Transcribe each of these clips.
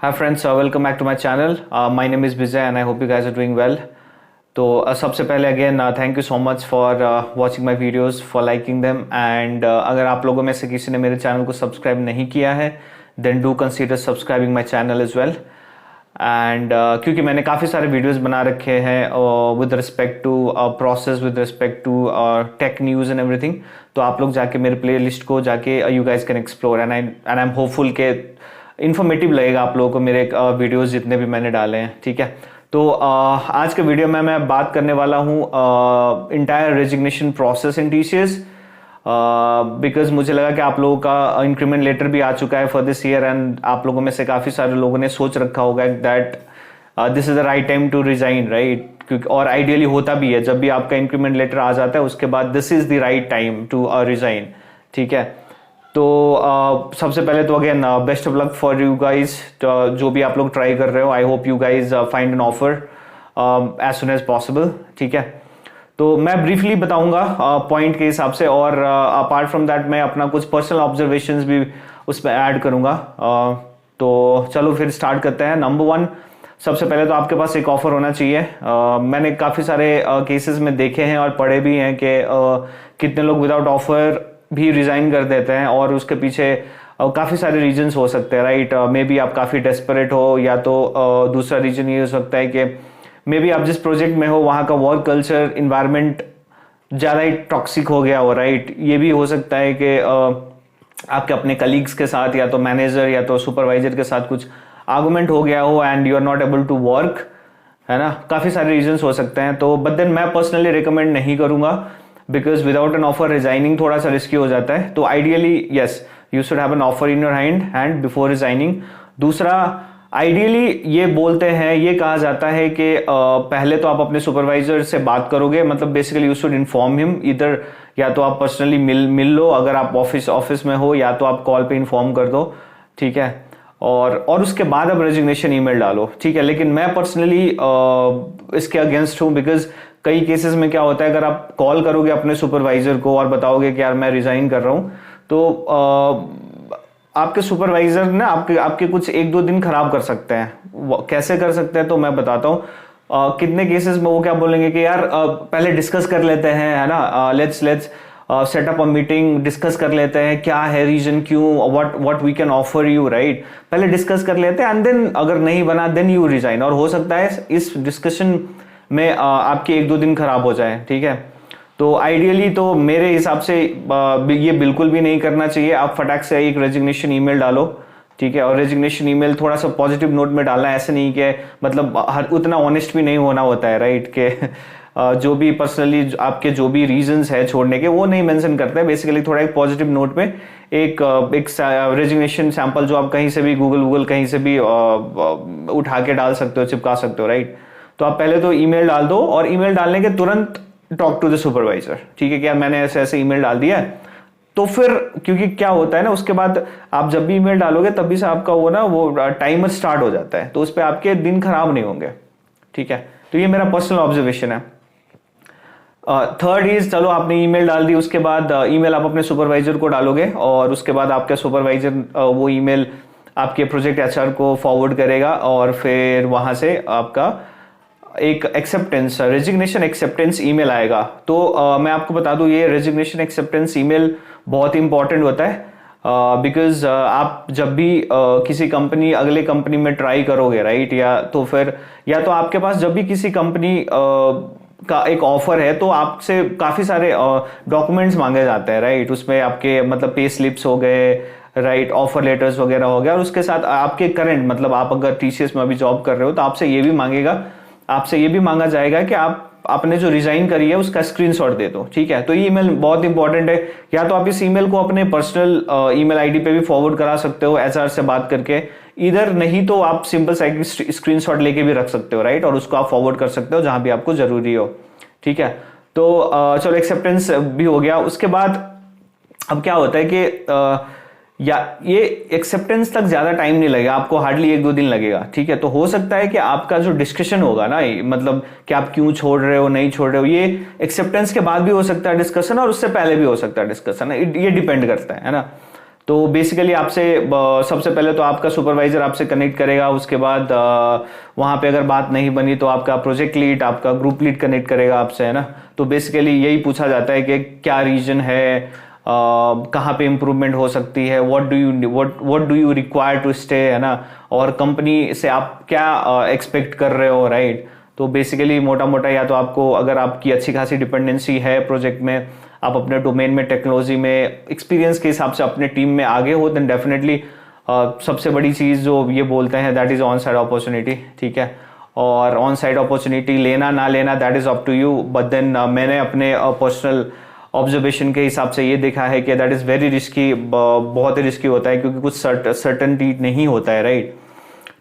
Hi friends, welcome back to my channel. My name is Vijay and I hope you guys are doing well. तो सबसे पहले again thank you so much for watching my videos, for liking them and अगर आप लोगों में से किसी ने मेरे चैनल को सब्सक्राइब नहीं किया है then do consider subscribing my channel as well. And क्योंकि मैंने काफ़ी सारे वीडियोस बना रखे हैं with respect to process, with respect to tech news and everything, तो आप लोग जाके मेरे प्ले लिस्ट को जाके you guys can explore and I am hopeful के इन्फॉर्मेटिव लगेगा आप लोगों को मेरे वीडियोस जितने भी मैंने डाले हैं। ठीक है, तो आज के वीडियो में मैं बात करने वाला हूँ entire resignation process in TCS, because मुझे लगा कि आप लोगों का इंक्रीमेंट लेटर भी आ चुका है फॉर दिस ईयर एंड आप लोगों में से काफ़ी सारे लोगों ने सोच रखा होगा that this is the right time to resign, right? क्योंकि और आइडियली होता भी है, जब भी आपका इंक्रीमेंट लेटर आ जाता है उसके बाद this is the right time to resign. ठीक है, तो सबसे पहले तो again best of luck for you guys, जो भी आप लोग ट्राई कर रहे हो। I hope you guys find an offer as soon as possible. ठीक है, तो मैं ब्रीफली बताऊंगा पॉइंट के हिसाब से और अपार्ट फ्रॉम दैट मैं अपना कुछ पर्सनल ऑब्जर्वेशंस भी उसमें ऐड करूंगा। तो चलो फिर स्टार्ट करते हैं। नंबर वन, सबसे पहले तो आपके पास एक ऑफर होना चाहिए। मैंने काफ़ी सारे केसेस में देखे हैं और पढ़े भी हैं कि कितने लोग विदाउट ऑफर भी रिजाइन कर देते हैं और उसके पीछे काफ़ी सारे रीजंस हो सकते हैं, राइट? मे बी आप काफ़ी डेस्परेट हो, या तो दूसरा रीजन ये हो सकता है कि मे बी आप जिस प्रोजेक्ट में हो वहाँ का वर्क कल्चर इन्वायरमेंट ज़्यादा ही टॉक्सिक हो गया हो, राइट? ये भी हो सकता है कि आपके अपने कलीग्स के साथ या तो मैनेजर या तो सुपरवाइजर के साथ कुछ आर्गुमेंट हो गया हो and you are not able to work, है ना? काफ़ी सारे रीजंस हो सकते हैं। तो बट देन मैं पर्सनली रिकमेंड नहीं करूँगा because without an offer resigning थोड़ा सा रिस्की हो जाता है। तो ideally yes, you should have an offer in your hand before resigning. दूसरा, आइडियली ये बोलते हैं, ये कहा जाता है कि पहले तो आप अपने सुपरवाइजर से बात करोगे, मतलब basically you should inform him, इधर या तो आप पर्सनली मिल लो अगर आप ऑफिस में हो, या तो आप कॉल पे इन्फॉर्म कर दो। ठीक है, और उसके बाद आप रेजिग्नेशन ईमेल डालो। ठीक है, लेकिन मैं पर्सनली इसके अगेंस्ट हूँ बिकॉज कई केसेस में क्या होता है, अगर आप कॉल करोगे अपने सुपरवाइजर को और बताओगे कि यार मैं रिजाइन कर रहा हूँ, तो आपके सुपरवाइजर ना आपके कुछ एक दो दिन खराब कर सकते हैं। कैसे कर सकते हैं तो मैं बताता हूँ। कितने केसेस में वो क्या बोलेंगे कि यार पहले डिस्कस कर लेते हैं, है ना? Let's set up a meeting, discuss कर लेते हैं क्या है रीजन, क्यों, what we can offer you, right? पहले डिस्कस कर लेते हैं एंड देन अगर नहीं बना देन यू रिजाइन। और हो सकता है इस डिस्कशन में आपके एक दो दिन खराब हो जाए। ठीक है, तो आइडियली तो मेरे हिसाब से ये बिल्कुल भी नहीं करना चाहिए। आप फटाक से एक रेजिग्नेशन ईमेल डालो। ठीक है, और रेजिग्नेशन ईमेल थोड़ा सा पॉजिटिव नोट में डालना है, ऐसे नहीं कि मतलब उतना ऑनेस्ट भी नहीं होना होता है, राइट? के जो भी पर्सनली आपके जो भी रीजंस है छोड़ने के वो नहीं मेंशन करते हैं। बेसिकली थोड़ा एक पॉजिटिव नोट में एक रेजिग्नेशन सैंपल जो आप कहीं से भी गूगल कहीं से भी उठा के डाल सकते हो, चिपका सकते हो, राइट? तो आप पहले तो ईमेल डाल दो और ईमेल डालने के तुरंत टॉक टू द सुपरवाइजर। ठीक है, क्या मैंने ऐसे ईमेल डाल दिया है, तो फिर क्योंकि क्या होता है ना, उसके बाद आप जब भी ईमेल डालोगे तभी से आपका वो टाइमर स्टार्ट हो जाता है, तो उस पर आपके दिन खराब नहीं होंगे। ठीक है, तो ये मेरा पर्सनल ऑब्जर्वेशन है। थर्ड इज, चलो आपने ईमेल डाल दी, उसके बाद ईमेल आप अपने सुपरवाइजर को डालोगे और उसके बाद आपका सुपरवाइजर वो ईमेल आपके प्रोजेक्ट एचआर को फॉरवर्ड करेगा और फिर वहां से आपका एक एक्सेप्टेंस, रेजिग्नेशन एक्सेप्टेंस ईमेल आएगा। तो मैं आपको बता दूं, ये रेजिग्नेशन एक्सेप्टेंस ईमेल बहुत इंपॉर्टेंट होता है बिकॉज आप जब भी किसी कंपनी अगले कंपनी में ट्राई करोगे, राइट? या तो आपके पास जब भी किसी कंपनी का एक ऑफर है तो आपसे काफी सारे डॉक्यूमेंट्स मांगे जाते हैं, राइट? उसमें आपके मतलब पे स्लिप्स हो गए, राइट, ऑफर लेटर्स वगैरह हो गया, और उसके साथ आपके करंट मतलब आप अगर टीसीएस में अभी जॉब कर रहे हो तो आपसे ये भी मांगा जाएगा कि आप आपने जो रिजाइन करी है उसका स्क्रीनशॉट दे दो। ठीक है, तो ये ईमेल बहुत इंपॉर्टेंट है। या तो आप इस ईमेल को अपने पर्सनल ईमेल आईडी पे भी फॉरवर्ड करा सकते हो एचआर से बात करके, इधर नहीं तो आप सिंपल सा स्क्रीनशॉट लेके भी रख सकते हो, राइट? और उसको आप फॉरवर्ड कर सकते हो जहां भी आपको जरूरी हो। ठीक है, तो चलो एक्सेप्टेंस भी हो गया। उसके बाद अब क्या होता है कि या ये एक्सेप्टेंस तक ज्यादा टाइम नहीं लगेगा, आपको हार्डली एक दो दिन लगेगा। ठीक है, तो हो सकता है कि आपका जो डिस्कशन होगा ना, मतलब कि आप क्यों छोड़ रहे हो, नहीं छोड़ रहे हो, ये एक्सेप्टेंस के बाद भी हो सकता है डिस्कशन और उससे पहले भी हो सकता है डिस्कशन, ये डिपेंड करता है ना? तो बेसिकली आपसे सबसे पहले तो आपका सुपरवाइजर आपसे कनेक्ट करेगा, उसके बाद वहाँ पे अगर बात नहीं बनी तो आपका प्रोजेक्ट लीड, आपका ग्रुप लीड कनेक्ट करेगा आपसे, है ना। तो बेसिकली यही पूछा जाता है कि क्या रीजन है, कहाँ पे इम्प्रूवमेंट हो सकती है, what do you require to stay, है ना, और कंपनी से आप क्या एक्सपेक्ट कर रहे हो, राइट। तो बेसिकली मोटा मोटा या तो आपको, अगर आपकी अच्छी खासी डिपेंडेंसी है प्रोजेक्ट में, आप अपने डोमेन में, टेक्नोलॉजी में एक्सपीरियंस के हिसाब से अपने टीम में आगे हो, देन डेफिनेटली सबसे बड़ी चीज़ जो ये बोलते हैं that is onsite opportunity, ठीक है। और ऑन साइड अपॉर्चुनिटी लेना ना लेना that is up to you, but then मैंने अपने पर्सनल ऑब्जर्वेशन के हिसाब से ये देखा है कि दैट इज़ वेरी रिस्की, बहुत ही रिस्की होता है, क्योंकि कुछ सर्टनटी नहीं होता है, राइट।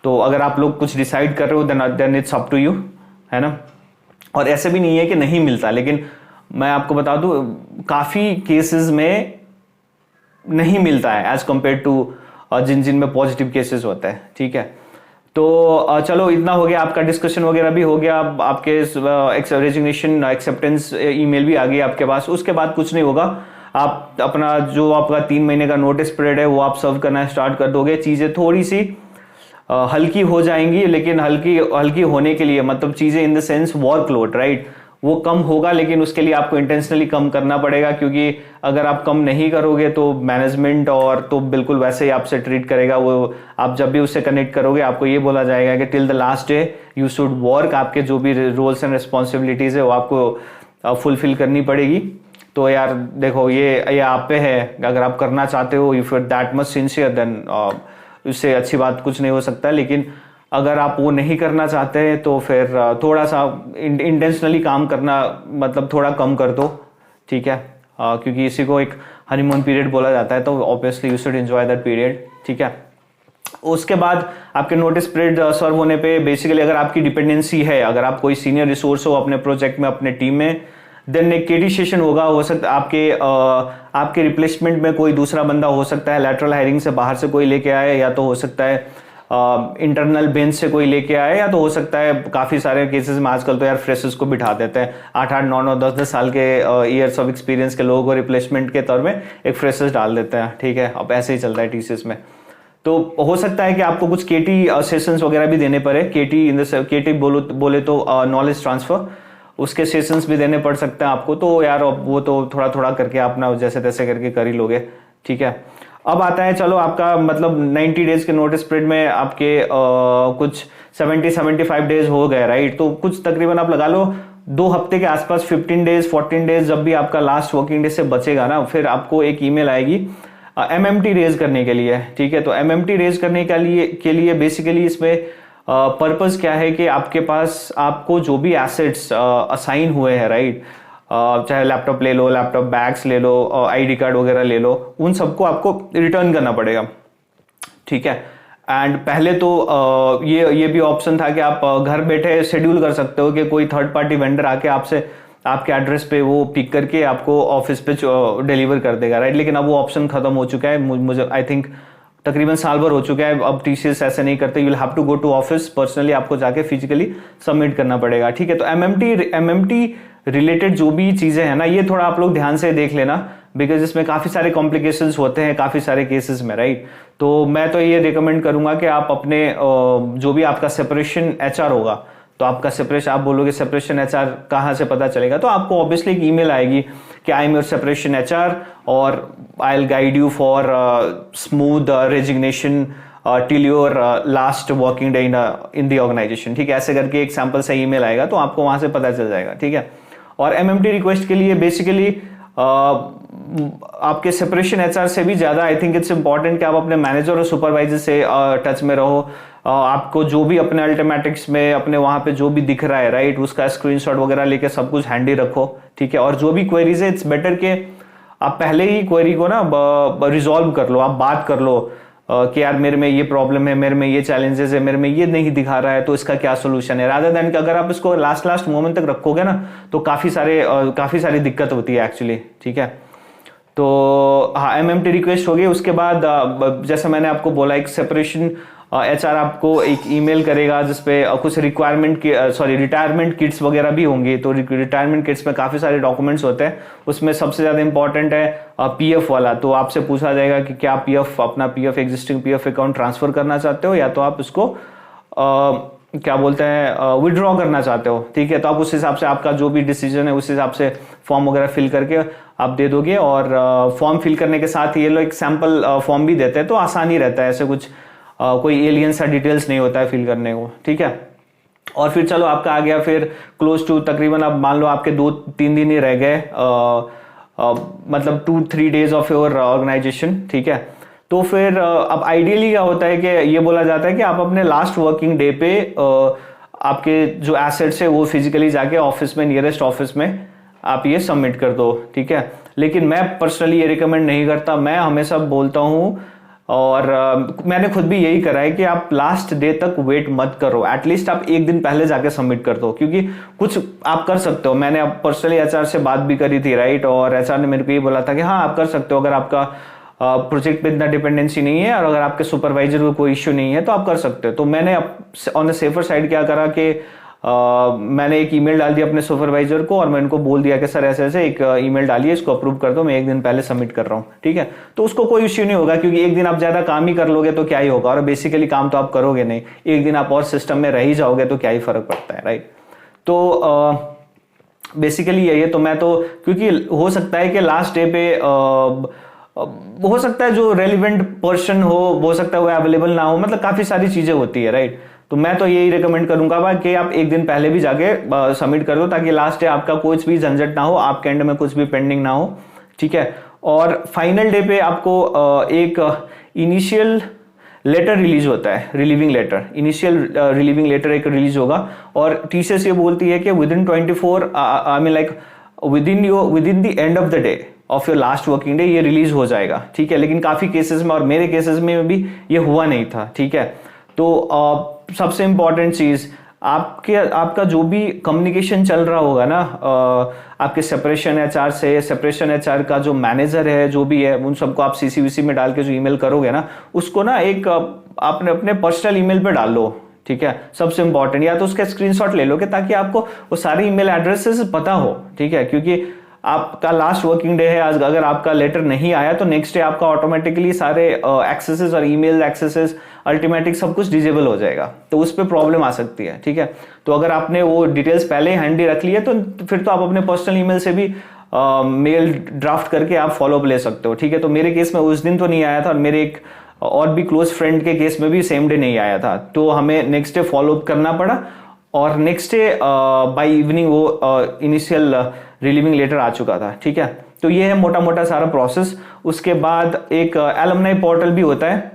तो अगर आप लोग कुछ डिसाइड कर रहे हो then it's up to you, है ना। और ऐसे भी नहीं है कि नहीं मिलता, लेकिन मैं आपको बता दूं काफ़ी केसेस में नहीं मिलता है एज कंपेयर टू जिन जिन में पॉजिटिव केसेस होता है, ठीक है। तो चलो इतना हो गया, आपका डिस्कशन वगैरह भी हो गया, आपके रेजिग्नेशन एक्सेप्टेंस ईमेल भी आ गई आपके पास। उसके बाद कुछ नहीं होगा, आप अपना जो आपका 3 महीने का नोटिस पीरियड है वो आप सर्व करना स्टार्ट कर दोगे। चीज़ें थोड़ी सी हल्की हो जाएंगी, लेकिन हल्की होने के लिए मतलब चीज़ें in the sense workload, right, वो कम होगा, लेकिन उसके लिए आपको इंटेंशनली कम करना पड़ेगा, क्योंकि अगर आप कम नहीं करोगे तो मैनेजमेंट और तो बिल्कुल वैसे ही आपसे ट्रीट करेगा। वो आप जब भी उससे कनेक्ट करोगे आपको ये बोला जाएगा कि till the last day you should work, आपके जो भी रोल्स एंड रिस्पॉन्सिबिलिटीज है वो आपको फुलफिल करनी पड़ेगी। तो यार देखो, ये आप पे है, अगर आप करना चाहते हो, if you are that much sincere, then उससे अच्छी बात कुछ नहीं हो सकता। लेकिन अगर आप वो नहीं करना चाहते हैं तो फिर थोड़ा सा इंटेंशनली काम करना मतलब थोड़ा कम कर दो, ठीक है, क्योंकि इसी को एक हनीमून पीरियड बोला जाता है, तो obviously you should enjoy that period, ठीक है। उसके बाद आपके नोटिस पीरियड सर्व होने पे बेसिकली अगर आपकी डिपेंडेंसी है, अगर आप कोई सीनियर रिसोर्स हो अपने प्रोजेक्ट में, अपने टीम में, देन एक केटी सेशन होगा। हो सकता है आपके रिप्लेसमेंट में कोई दूसरा बंदा हो सकता है, लैटरल हायरिंग से बाहर से कोई लेके आए, या तो हो सकता है इंटरनल बेंच से कोई लेके आए, या तो हो सकता है काफ़ी सारे केसेस में आजकल तो यार फ्रेशर्स को बिठा देते हैं, 8-8, 9-9, 10-10 साल के ईयर्स ऑफ एक्सपीरियंस के लोगों को रिप्लेसमेंट के तौर में एक फ्रेशर्स डाल देते हैं, ठीक है। अब ऐसे ही चलता है टीसीएस में। तो हो सकता है कि आपको कुछ केटी सेशंस वगैरह भी देने पड़े, केटी बोले तो नॉलेज ट्रांसफर, उसके सेशंस भी देने पड़ सकते हैं आपको। तो यार वो तो थोड़ा थोड़ा करके आप ना जैसे तैसे करके कर ही लोगे, ठीक है। अब आता है, चलो आपका मतलब 90 डेज के नोटिस पीरियड में आपके कुछ 70-75 डेज हो गए, राइट। तो कुछ तकरीबन आप लगा लो 2 हफ्ते के आसपास, 15 डेज 14 डेज, जब भी आपका लास्ट वर्किंग डे से बचेगा ना, फिर आपको एक ईमेल आएगी एमएमटी रेज करने के लिए, ठीक है। तो एमएमटी रेज करने के लिए बेसिकली इसमें पर्पस क्या है कि आपके पास आपको जो भी एसेट्स असाइन हुए हैं, राइट, चाहे लैपटॉप ले लो, लैपटॉप बैग्स ले लो, आईडी कार्ड वगैरह ले लो, उन सबको आपको रिटर्न करना पड़ेगा, ठीक है। एंड पहले तो ये भी ऑप्शन था कि आप घर बैठे शेड्यूल कर सकते हो कि कोई थर्ड पार्टी वेंडर आके आपसे आपके एड्रेस पे वो पिक करके आपको ऑफिस पे डिलीवर कर देगा, राइट। लेकिन अब वो ऑप्शन खत्म हो चुका है, मुझे आई थिंक तकरीबन साल भर हो चुका है। अब टीसीएस ऐसे नहीं करते, you will have to go to office personally, आपको जाके फिजिकली सबमिट करना पड़ेगा, ठीक है। तो एमएमटी रिलेटेड जो भी चीजें हैं ना, ये थोड़ा आप लोग ध्यान से देख लेना, बिकॉज इसमें काफी सारे कॉम्प्लिकेशंस होते हैं काफी सारे केसेस में, राइट। तो मैं तो ये रिकमेंड करूंगा कि आप अपने जो भी आपका सेपरेशन एचआर होगा, तो आपका सेपरेशन, आप बोलोगे सेपरेशन एचआर कहाँ से पता चलेगा, तो आपको ऑब्वियसली एक ईमेल आएगी कि I am your separation HR और I will guide you for smooth resignation till your last working day in the organisation, ठीक है। ऐसे करके एक सैंपल सा ईमेल आएगा, तो आपको वहां से पता चल जाएगा, ठीक है। और एमएमटी रिक्वेस्ट के लिए बेसिकली आपके सेपरेशन एचआर से भी ज्यादा आई थिंक इट्स इंपॉर्टेंट कि आप अपने मैनेजर और सुपरवाइजर से टच में रहो। आपको जो भी अपने अल्टीमेटिक्स में अपने वहां पे जो भी दिख रहा है, राइट, उसका स्क्रीनशॉट वगैरह लेके सब कुछ हैंडी रखो, ठीक है। और जो भी क्वेरीज है, इट्स बेटर कि आप पहले ही क्वेरी को ना रिजॉल्व कर लो, आप बात कर लो कि यार मेरे में ये प्रॉब्लम है, मेरे में ये चैलेंजेस है, मेरे में ये नहीं दिखा रहा है, तो इसका क्या सोल्यूशन है, रादर देन कि अगर आप इसको लास्ट मोमेंट तक रखोगे ना, तो काफी सारी दिक्कत होती है एक्चुअली, ठीक है। तो हाँ, एमएमटी रिक्वेस्ट हो गई। उसके बाद जैसे मैंने आपको बोला, एक सेपरेशन एचआर आपको एक ईमेल करेगा जिसपे कुछ रिटायरमेंट किट्स वगैरह भी होंगी। तो रिटायरमेंट किट्स में काफ़ी सारे डॉक्यूमेंट्स होते हैं, उसमें सबसे ज़्यादा इंपॉर्टेंट है पीएफ वाला। तो आपसे पूछा जाएगा कि क्या अपना PF existing PF account transfer करना चाहते हो या तो आप उसको क्या बोलते हैं विड्रॉ करना चाहते हो, ठीक है। तो आप उस हिसाब से आपका जो भी डिसीजन है उस हिसाब से फॉर्म वगैरह फिल करके आप दे दोगे। और फॉर्म फिल करने के साथ ये लोग एक सैम्पल फॉर्म भी देते हैं, तो आसानी रहता है, ऐसे कुछ कोई एलियन सा डिटेल्स नहीं होता है फिल करने को, ठीक है। और फिर चलो आपका आ गया, फिर क्लोज टू तकरीबन अब मान लो आपके 2-3 दिन ही रह गए, मतलब 2-3 डेज ऑफ योर ऑर्गेनाइजेशन, ठीक है। तो फिर अब आइडियली क्या होता है कि ये बोला जाता है कि आप अपने लास्ट वर्किंग डे पे आपके जो एसेट्स है वो फिजिकली जाके ऑफिस में, नियरेस्ट ऑफिस में आप ये सबमिट कर दो, ठीक है। लेकिन मैं पर्सनली ये रिकमेंड नहीं करता, मैं हमेशा बोलता हूँ और मैंने खुद भी यही करा है कि आप लास्ट डे तक वेट मत करो, एटलीस्ट आप एक दिन पहले जाके सबमिट कर दो, क्योंकि कुछ आप कर सकते हो। मैंने अब पर्सनली एचआर से बात भी करी थी, राइट, और एचआर ने मेरे को ये बोला था कि हाँ आप कर सकते हो, अगर आपका प्रोजेक्ट पे इतना डिपेंडेंसी नहीं है और अगर आपके सुपरवाइजर को कोई इश्यू नहीं है तो आप कर सकते हो। तो मैंने ऑन द सेफर साइड क्या करा कि मैंने एक ईमेल डाल दिया अपने सुपरवाइजर को और मैं उनको बोल दिया कि सर ऐसे ऐसे एक ईमेल डालिए, इसको अप्रूव कर दो, मैं एक दिन पहले सबमिट कर रहा हूँ, ठीक है। तो उसको कोई इश्यू नहीं होगा, क्योंकि एक दिन आप ज्यादा काम ही कर लोगे तो क्या ही होगा, और बेसिकली काम तो आप करोगे नहीं, एक दिन आप और सिस्टम में रह ही जाओगे तो क्या ही फर्क पड़ता है, राइट। तो बेसिकली यही है। तो मैं तो, क्योंकि हो सकता है कि लास्ट डे पे हो सकता है जो रेलिवेंट पर्सन हो सकता है वो अवेलेबल ना हो, मतलब काफी सारी चीजें होती है, राइट। तो मैं तो यही रिकमेंड करूंगा कि आप एक दिन पहले भी जाके सबमिट कर दो, ताकि लास्ट डे आपका कुछ भी झंझट ना हो, आपके एंड में कुछ भी पेंडिंग ना हो, ठीक है। और फाइनल डे पे आपको एक इनिशियल लेटर रिलीज होता है, relieving letter, initial relieving letter एक रिलीज होगा, और टीसीएस ये बोलती है कि within 24 I mean like within the end of the day of your last working day ये रिलीज हो जाएगा, ठीक है। लेकिन काफी केसेस में और मेरे केसेस में भी ये हुआ नहीं था, ठीक है। तो सबसे इंपॉर्टेंट चीज आपका जो भी कम्युनिकेशन चल रहा होगा ना आपके सेपरेशन एचआर से, सेपरेशन एचआर का जो मैनेजर है जो भी है, उन सबको आप सीसी में डाल के जो ईमेल करोगे ना, उसको ना एक आपने अपने पर्सनल ईमेल पे डाल लो, ठीक है। सबसे इंपॉर्टेंट, या तो उसका स्क्रीनशॉट ले लो कि ताकि आपको वो सारे ईमेल एड्रेसेस पता हो, ठीक है। क्योंकि आपका लास्ट वर्किंग डे है आज, अगर आपका लेटर नहीं आया तो नेक्स्ट डे आपका ऑटोमेटिकली सारे एक्सेसेस और ईमेल एक्सेसेस अल्टीमेटिक सब कुछ डिजेबल हो जाएगा, तो उस पर प्रॉब्लम आ सकती है, ठीक है। तो अगर आपने वो डिटेल्स पहले ही हैंडी रख ली है तो फिर तो आप अपने पर्सनल ईमेल से भी मेल ड्राफ्ट करके आप फॉलोअप ले सकते हो, ठीक है। तो मेरे केस में उस दिन तो नहीं आया था, और मेरे एक और भी क्लोज फ्रेंड के केस में भी सेम डे नहीं आया था, तो हमें नेक्स्ट डे फॉलोअप करना पड़ा, और नेक्स्ट डे बाय इवनिंग वो इनिशियल रिलीविंग लेटर आ चुका था, ठीक है। तो ये है मोटा मोटा सारा प्रोसेस। उसके बाद एक एलुमनाई पोर्टल भी होता है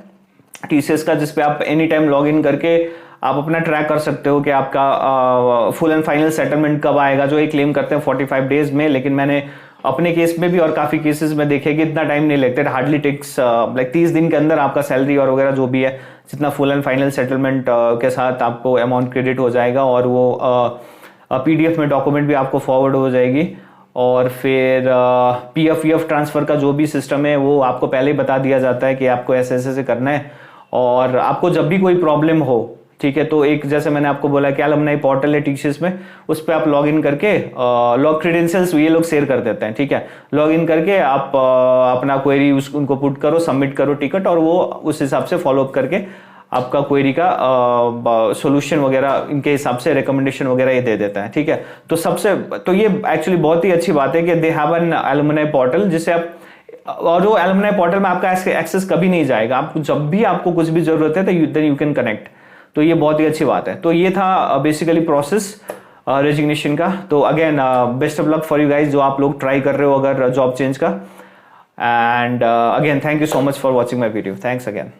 टीसीएस का, जिसपे आप एनी टाइम लॉग इन करके आप अपना ट्रैक कर सकते हो कि आपका फुल एंड फाइनल सेटलमेंट कब आएगा, जो एक क्लेम करते हैं 45 डेज में। लेकिन मैंने अपने केस में भी और काफी केसेस में देखे कि इतना टाइम नहीं लगता, हार्डली टेक्स लाइक 30 दिन के अंदर आपका सैलरी और वगैरह जो भी है, जितना फुल एंड फाइनल सेटलमेंट के साथ आपको अमाउंट क्रेडिट हो जाएगा, और वो पीडीएफ में डॉक्यूमेंट भी आपको फॉरवर्ड हो जाएगी। और फिर पीएफ ट्रांसफर का जो भी सिस्टम है वो आपको पहले ही बता दिया जाता है कि आपको ऐसे ऐसे करना है, और आपको जब भी कोई प्रॉब्लम हो, ठीक है, तो एक जैसे मैंने आपको बोला कि एलुमनाई पोर्टल है टीसीएस में, उस पर आप लॉग इन करके लॉग क्रेडेंशियल्स ये लोग शेयर कर देते हैं, ठीक है। लॉग इन करके आप अपना क्वेरी उनको पुट करो, सबमिट करो टिकट, और वो उस हिसाब से फॉलोअप करके आपका क्वेरी का सॉल्यूशन वगैरह इनके हिसाब से रिकमेंडेशन वगैरह ये दे देता है, ठीक है। तो ये एक्चुअली बहुत ही अच्छी बात है कि they have an alumni portal, जिससे आप, और जो एलुमनाई पोर्टल में आपका एक्सेस कभी नहीं जाएगा, आप जब भी आपको कुछ भी जरूरत है तो देन यू कैन कनेक्ट। तो ये बहुत ही अच्छी बात है। तो ये था बेसिकली प्रोसेस रेजिग्नेशन का। तो again best of luck for you guys जो आप लोग ट्राई कर रहे हो अगर जॉब चेंज का, and again thank you so much for watching my video. Thanks again.